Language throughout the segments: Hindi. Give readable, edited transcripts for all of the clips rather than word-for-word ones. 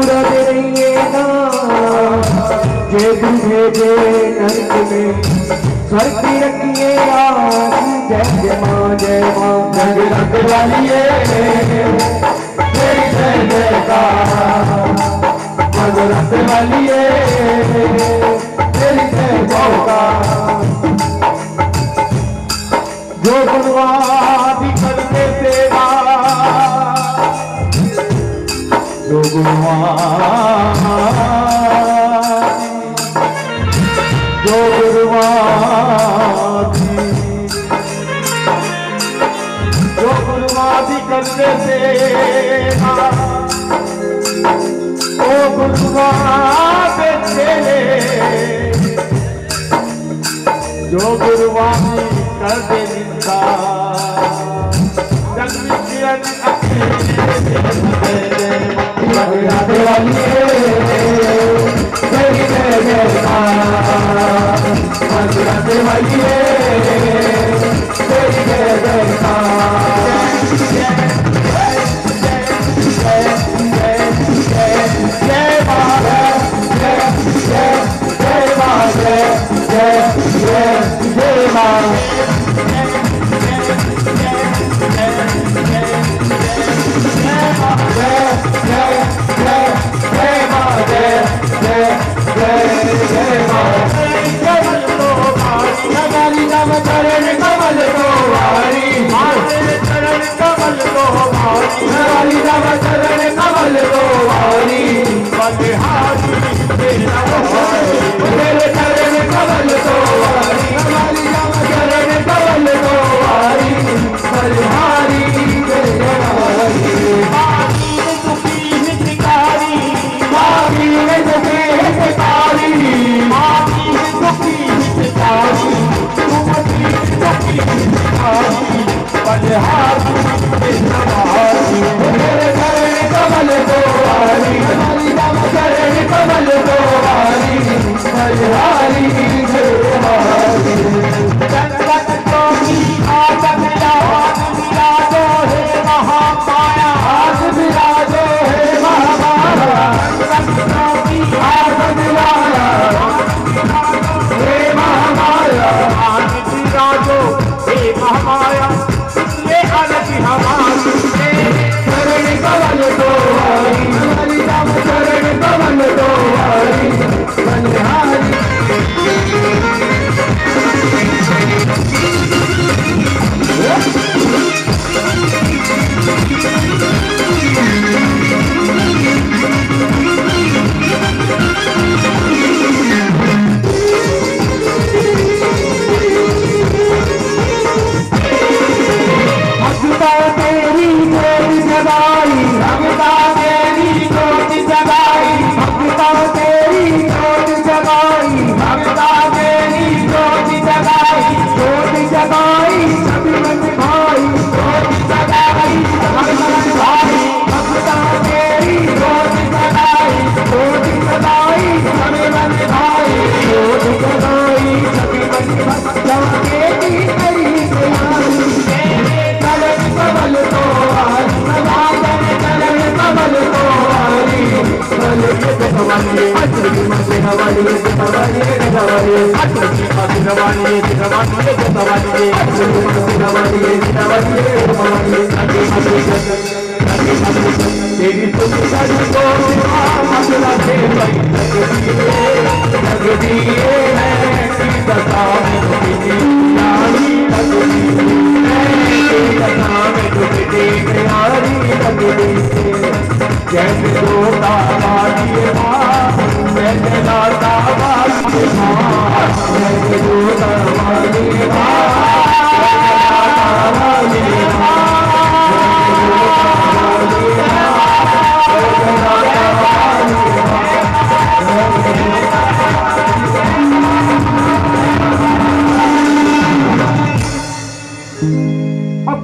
सूरज रहिएगा जे भेजे नरक में स्वर्ग की रखिए आज जय जय माँ जय माँ जगत वाली जय जय जयकार जगत वाली जय जय जयकार जो गुणवादी करते सेवा जो गुणवादी जो गुणवादी करते सेवा ओ गुरुवादे चले जो गुरुवादी कर दे निंदा जग विजयन राधे वाली जय जय जयकार राधे वाली जय जय जयकार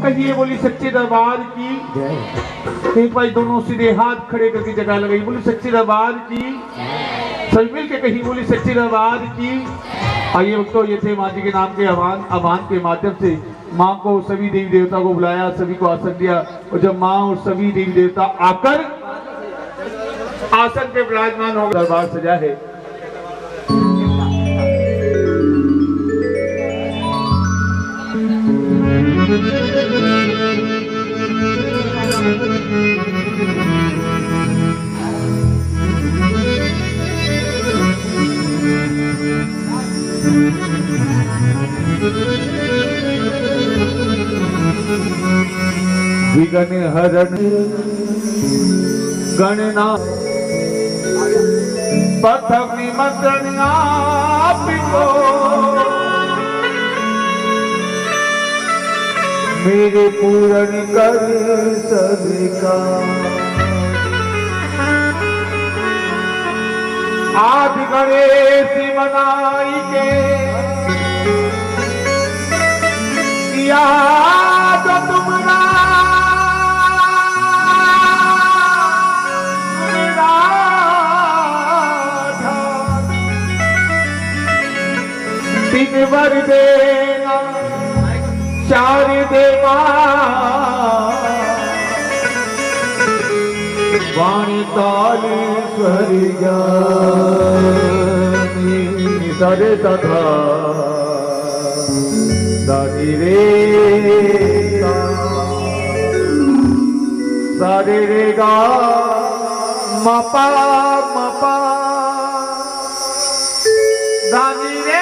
कहिए बोली सच्चे दरबार की। एक भाई दोनों सीधे हाथ खड़े करके जगह लगाई, बोली सच्चे दरबार की। सभी मिल के कही, बोली सच्चे दरबार की। आइए भक्तों, ये थे माँ जी के नाम के आह्वान के माध्यम से माँ को सभी देवी देवता को बुलाया, सभी को आसन दिया। और जब माँ और सभी देवी देवता आकर आसन पे विराजमान हो दरबार सजा है। विघ्न हरण गणना प्रथम निमंत्रण आपको मेरे पूर्ण कर सबका आदि गणेश मनाई के किया जो तुमरा तीन वर देना चार देवा वाणी ताल स्वर ज्ञानी सरे तथा दादी रे सारे रे गा मपा मपा दादी रे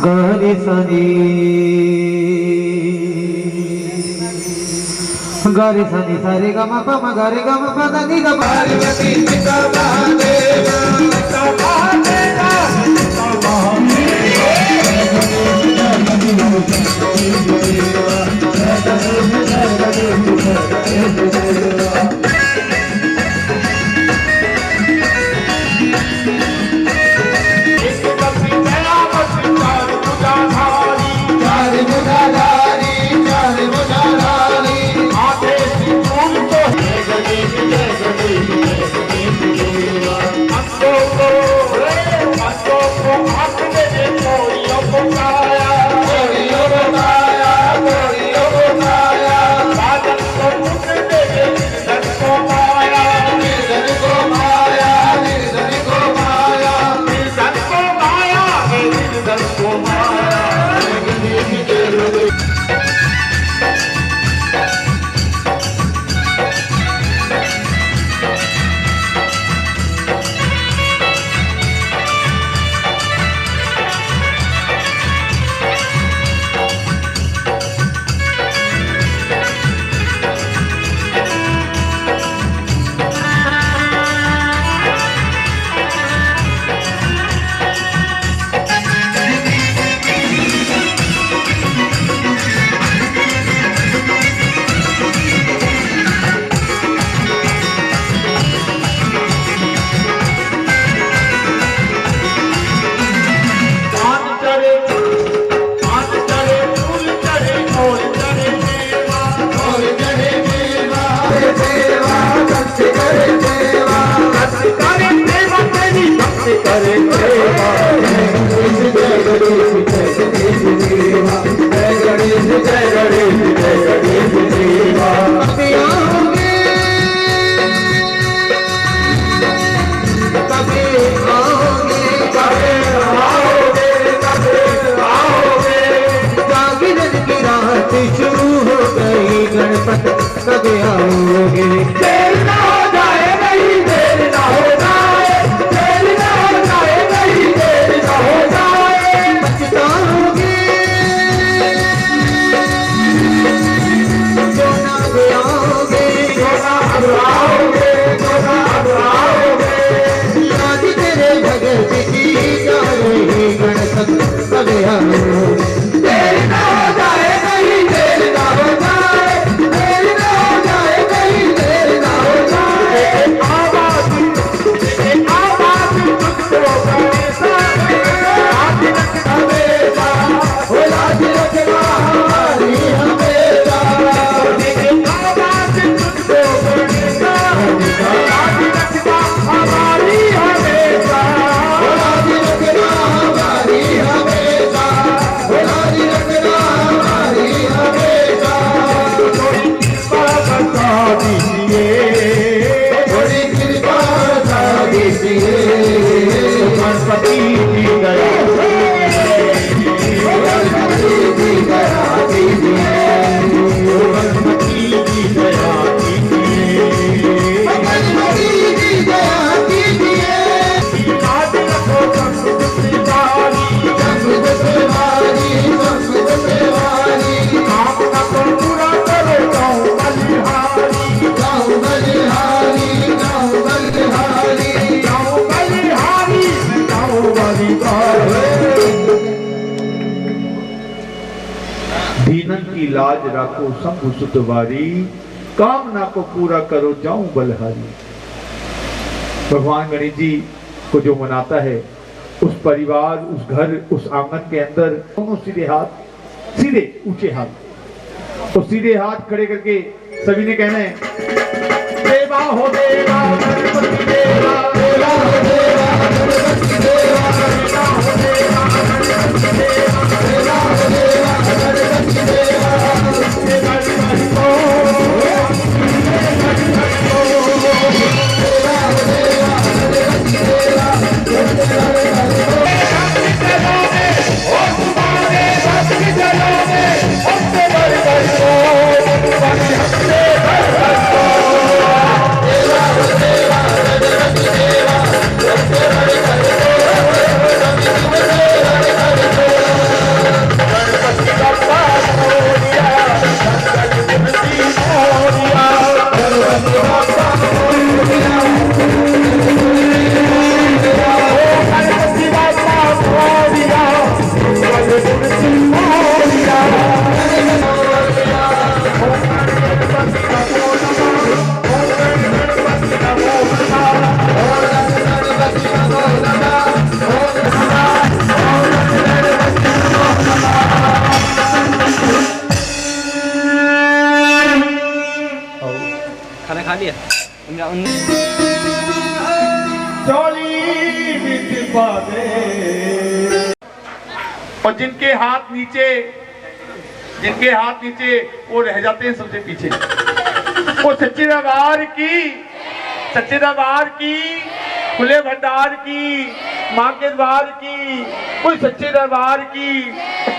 गारे सनी गारे सनी सारे गा मा पा मा गारे गा मा पा दा नी गा पार्वती पिता महादेव पिता महादेव पिता महादेव शुरू हो गई गणपत कब आओगे देर ना हो जाए नहीं देर ना हो जाए देर ना हो जाए नहीं देर ना हो जाए पछताओगे जो ना आओगे जो ना आओगे जो ना आओगे याद तेरे भगत की जा रही गणपत कब आओगे देर ना हो जाए नहीं देर ना हो जाए देर ना हो जाए नहीं देर लाज राखो शंभु सुतवारी, कामना को पूरा करो जाऊं बलहारी। भगवान गणेश जी को जो मनाता है, उस परिवार, उस घर, उस आंगन के अंदर दोनों सीधे हाथ, सीधे ऊंचे हाथ, तो सीधे हाथ खड़े करके सभी ने कहना है, देवा हो देवा गणपति देवा, देवा हो देवा गणपति देवा, देवा हो देवा गणपति देवा, देवा हो देवा गणपति देवा, खा लिया। और जिनके हाथ नीचे वो रह जाते हैं सबसे पीछे। वो सच्चे दरबार की खुले भंडार की, माँ के द्वार की, कोई सच्चे दरबार की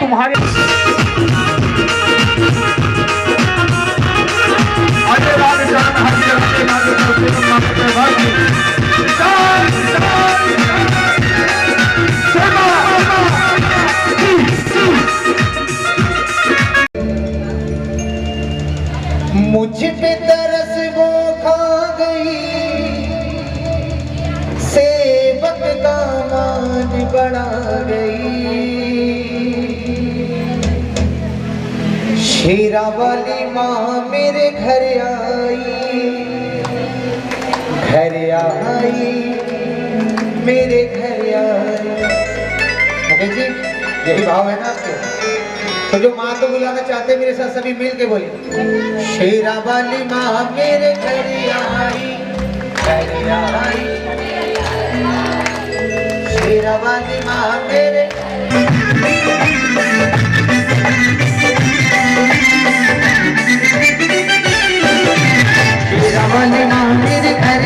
तुम्हारे मुझ पे तरस वो खा गई, सेवक का मान बढ़ा गई। शेरा वाली माँ मेरे घर आई, मेरे घर आई। मुकेश जी, यही भाव है ना आपके? तो जो माँ को बुलाना चाहते हैं मेरे साथ सभी मिल के बोलिए, शेरा वाली माँ मेरे घर आई, शेरा वाली माँ मेरे। शेरा वाली माँ मेरे घर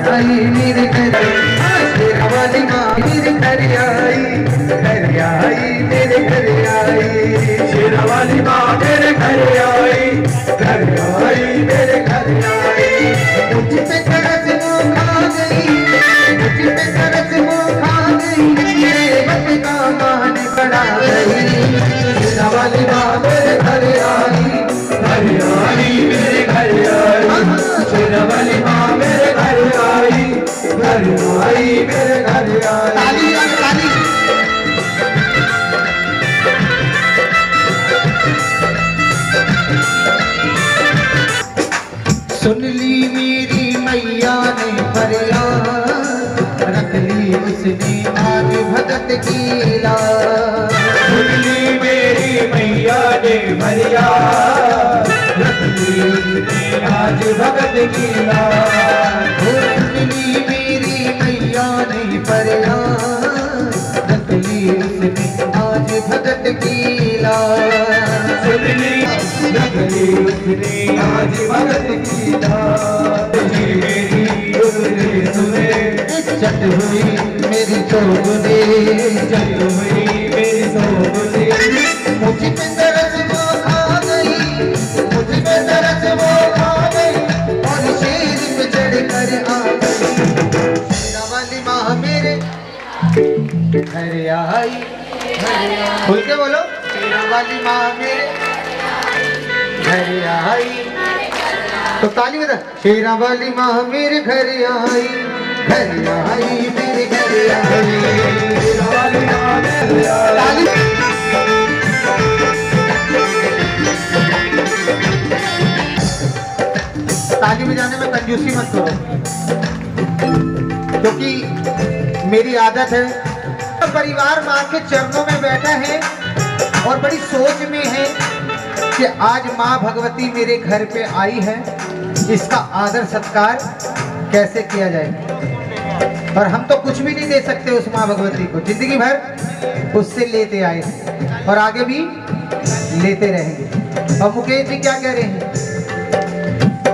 आई, मेरे घर। शेरा वाली माँ मेरे घर आई, मेरे घर आई। शेरा वाली माँ मेरे घर आई, मेरे घर आई। मुझ पे तरस वो खा गई, मुझ पे तरस वो खा गई, सेवक का मान बढ़ा गई। शेरा वाली माँ मेरे घर आई, मेरे घर आई। शेरा वाली माँ मेरे घर आई, मेरे घर आई। ताली ताली। सुन ली मेरी मैया ने फरियाद, रख ली उसने आज भगत की लाज। सुन ली मेरी मैया ने फरियाद, रख ली उसने आज भगत की लाज। सुन ली मेरी मैया ने फरियाद, रख ली उसने आज भगत की लाज। सुन ली रख ली उसने आज भगत की लाज। मेरी सुने चट हुई मेरी सोगुने, चट हुई मेरी सोगुने। मुझ पे तरस वो खा गई, मुझ पे तरस वो खा गई, और शेर पे चढ़ कर आ गई। शेरा वाली माँ मेरे घर आई, खुल के बोलो। शेरा वाली माँ मेरे घर आई। तो ताली बता। शेरा वाली माँ मेरे घर आई, मेरे घर आई। शेरा वाली माँ मेरे आई। ताली। ताली बजाने में कंजूसी मत करो, क्योंकि मेरी आदत है। परिवार माँ के चरणों में बैठा है और बड़ी सोच में है कि आज माँ भगवती मेरे घर पे आई है, इसका आदर सत्कार कैसे किया जाए। और हम तो कुछ भी नहीं दे सकते उस माँ भगवती को, जिंदगी भर उससे लेते आए और आगे भी लेते रहेंगे। और मुकेश जी क्या कह रहे हैं,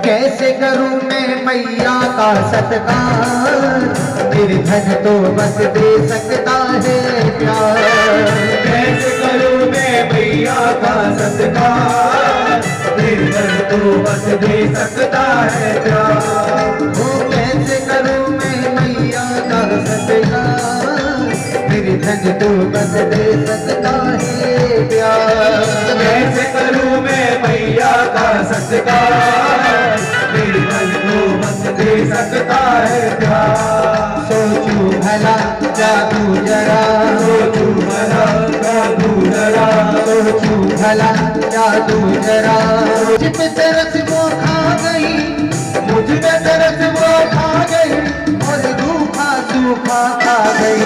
कैसे करूं मैं मैया का सत्कार, निर्धन तो बस दे सकता है प्यार। कैसे करूं मैं मैया का सत्कार, निर्धन तो बस दे सकता है प्यार। वो कैसे करूं मैं मैया का सत्कार, निर्धन तो बस दे सकता है प्यार। कैसे करूं मैं मैया का सत्कार, निर्धन तो बस दे सकता है प्यार। सोचूं भला जादू जरा, सोचूं भला जादू जरा, सोचूं भला जादू जरा। मुझ पे तरस वो खा गई, मुझ पे तरस वो खा गई, और रूखा सूखा खा गई।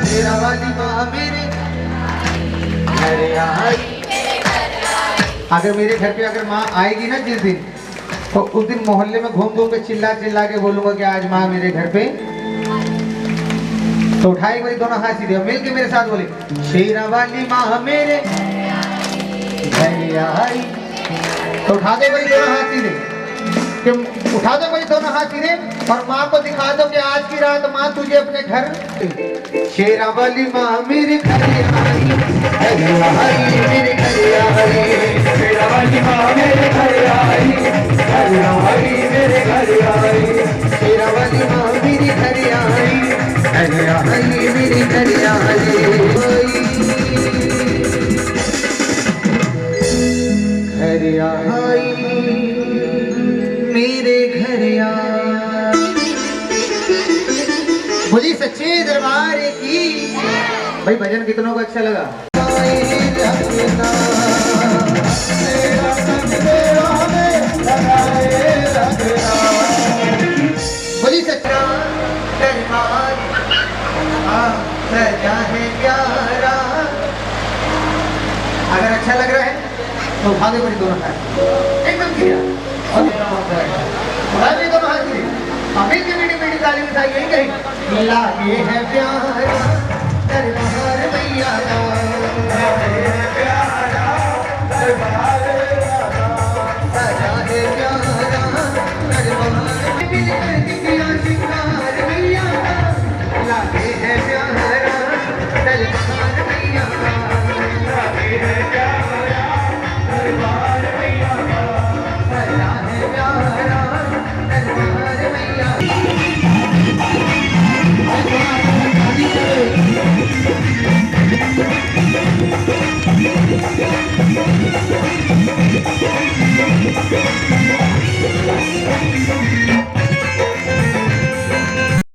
तेरा वाली माँ मेरे घर आई। अगर मेरे घर पे अगर माँ आएगी ना जिस दिन, तो उस दिन मोहल्ले में घूम घूम के चिल्ला चिल्ला के बोलूंगा कि आज माँ मेरे घर पे। तो उठाए मेरी दोनों हाथ सीधे मिल के मेरे साथ बोले, शेरा वाली माँ मेरे घर आई। तो उठा दो मेरी दोनों हाथ सीधे, कि उठा दो मेरी दोनों हाथ सीधे और माँ को दिखा दो कि आज की रात माँ तुझे अपने घर। शेरा वाली माँ मेरे घर आई, मेरे घर आई। शेरा वाली माँ मेरे घर आई, घर आई मेरे घर आई। शेरा वाली माँ मेरे घर आई, मेरे घर आई। घर आई मेरे घर आई। बोली सच्चे दरबार की। भाई भजन कितनों को अच्छा लगा? बोली सच्चा दरबार सजा है प्यारा। अगर अच्छा लग रहा है तो उठा दे मेरी दोनों हाथ एकदम किया और उठा दे दोनों हाथ गिरे। मिल के मीठी मीठी ताली मिठाई यही कही, लागे है प्यारा दरबार मैया का, प्यारा दरबार सजा है प्यारा दरबार। मिल कर दिया शिकार मैया का, लागे है प्यारा दरबार